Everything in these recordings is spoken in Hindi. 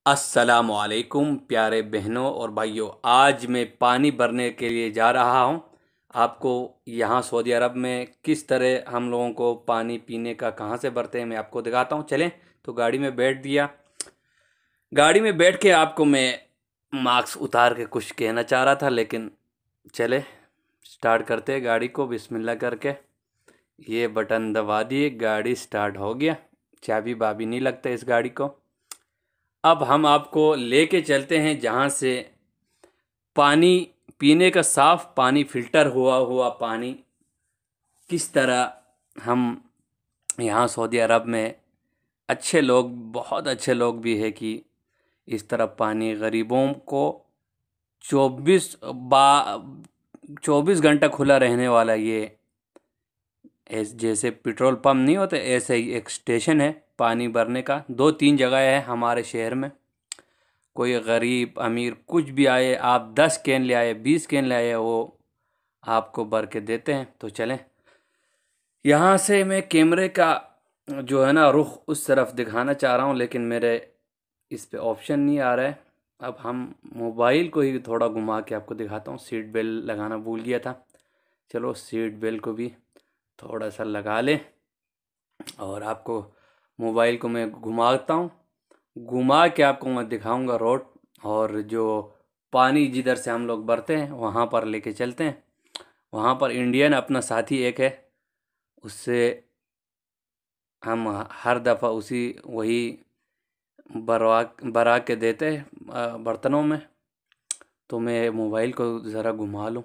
अस्सलामुअलैकुम प्यारे बहनों और भाइयों। आज मैं पानी भरने के लिए जा रहा हूं। आपको यहाँ सऊदी अरब में किस तरह हम लोगों को पानी पीने का कहाँ से भरते हैं मैं आपको दिखाता हूं। चलें, तो गाड़ी में बैठ दिया। गाड़ी में बैठ के आपको मैं मास्क उतार के कुछ कहना चाह रहा था, लेकिन चले स्टार्ट करते हैं गाड़ी को बिस्मिल्लाह करके। ये बटन दबा दिए, गाड़ी स्टार्ट हो गया। चाबी बाबी नहीं लगता इस गाड़ी को। अब हम आपको लेके चलते हैं जहाँ से पानी पीने का साफ पानी, फिल्टर हुआ पानी किस तरह हम यहाँ सऊदी अरब में अच्छे लोग, बहुत अच्छे लोग भी है कि इस तरह पानी गरीबों को 24 घंटा खुला रहने वाला ये जैसे पेट्रोल पंप नहीं होते, ऐसे ही एक स्टेशन है पानी भरने का। 2-3 जगह है हमारे शहर में। कोई गरीब अमीर कुछ भी आए, आप 10 कैन ले आए, 20 कैन ले आए, वो आपको भर के देते हैं। तो चलें, यहाँ से मैं कैमरे का जो है ना रुख उस तरफ दिखाना चाह रहा हूँ, लेकिन मेरे इस पे ऑप्शन नहीं आ रहा है। अब हम मोबाइल को ही थोड़ा घुमा के आपको दिखाता हूँ। सीट बेल्ट लगाना भूल गया था। चलो सीट बेल्ट को भी थोड़ा सा लगा लें और आपको मोबाइल को मैं घुमाता हूँ। घुमा के आपको मैं दिखाऊंगा रोड, और जो पानी जिधर से हम लोग भरते हैं वहाँ पर लेके चलते हैं। वहाँ पर इंडियन अपना साथी एक है, उससे हम हर दफ़ा वही भरा के देते हैं बर्तनों में। तो मैं मोबाइल को ज़रा घुमा लूँ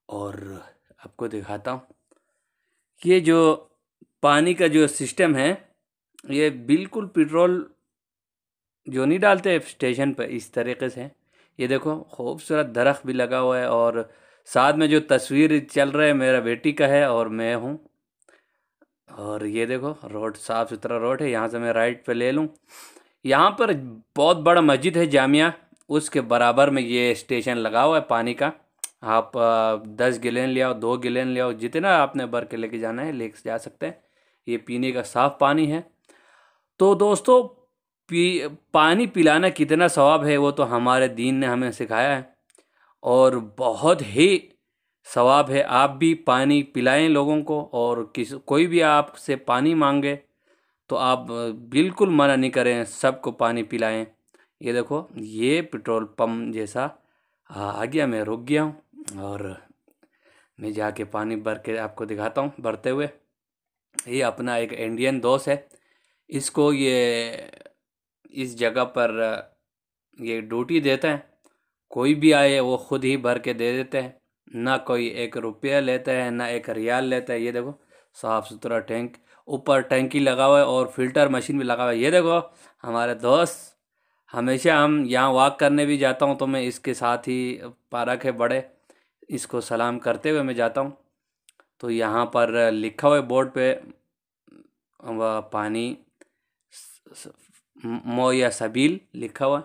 और आपको दिखाता हूँ। ये जो पानी का जो सिस्टम है, ये बिल्कुल पेट्रोल जो नहीं डालते स्टेशन पर इस तरीके से। ये देखो खूबसूरत दरख्त भी लगा हुआ है, और साथ में जो तस्वीर चल रहा है मेरा बेटी का है और मैं हूँ। और ये देखो रोड, साफ़ सुथरा रोड है। यहाँ से मैं राइट पे ले लूँ। यहाँ पर बहुत बड़ा मस्जिद है जामिया, उसके बराबर में ये स्टेशन लगा हुआ है पानी का। आप 10 गैलन ले आओ, 2 गैलन ले आओ, जितना आपने भर के लेके जाना है लेके जा सकते हैं। ये पीने का साफ़ पानी है। तो दोस्तों, पानी पिलाना कितना सवाब है वो तो हमारे दीन ने हमें सिखाया है, और बहुत ही सवाब है। आप भी पानी पिलाएं लोगों को, और कोई भी आपसे पानी मांगे तो आप बिल्कुल मना नहीं करें, सबको पानी पिलाएं। ये देखो ये पेट्रोल पंप जैसा आ गया, मैं रुक गया हूँ और मैं जाके पानी भर के आपको दिखाता हूँ भरते हुए। ये अपना एक इंडियन दोस्त है, इसको ये इस जगह पर ये ड्यूटी देता है। कोई भी आए वो खुद ही भर के दे देते हैं, ना कोई 1 रुपया लेता है ना 1 रियाल लेता है। ये देखो साफ़ सुथरा टैंक, ऊपर टैंकी लगा हुआ है और फिल्टर मशीन भी लगा हुआ है। ये देखो हमारे दोस्त, हमेशा हम यहाँ वॉक करने भी जाता हूँ तो मैं इसके साथ ही, पार्क है बड़े, इसको सलाम करते हुए मैं जाता हूँ। तो यहाँ पर लिखा हुआ है बोर्ड पे पानी मो या सबील लिखा हुआ,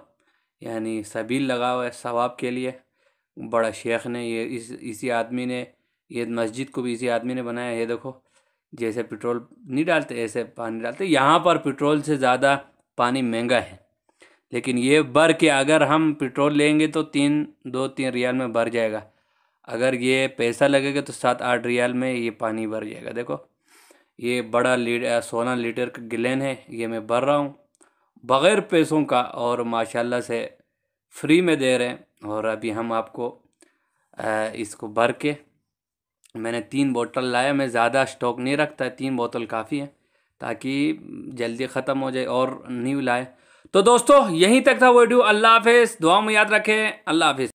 यानी सबील लगा हुआ है सवाब के लिए। बड़ा शेख ने ये इसी आदमी ने, ये मस्जिद को भी इसी आदमी ने बनाया। ये देखो जैसे पेट्रोल नहीं डालते ऐसे पानी डालते। यहाँ पर पेट्रोल से ज़्यादा पानी महंगा है, लेकिन ये भर के अगर हम पेट्रोल लेंगे तो 2-3 रियाल में भर जाएगा। अगर ये पैसा लगेगा तो 7-8 रियाल में ये पानी भर जाएगा। देखो ये बड़ा 16 लीटर का गैलन है, ये मैं भर रहा हूँ बग़ैर पैसों का, और माशाल्लाह से फ्री में दे रहे हैं। और अभी हम आपको इसको भर के, मैंने 3 बोतल लाया। मैं ज़्यादा स्टॉक नहीं रखता, 3 बोतल काफ़ी है ताकि जल्दी ख़त्म हो जाए और नहीं लाए। तो दोस्तों यहीं तक था वीडियो। अल्लाह हाफ़िज़, दुआ में याद रखें। अल्लाह हाफ़िज़।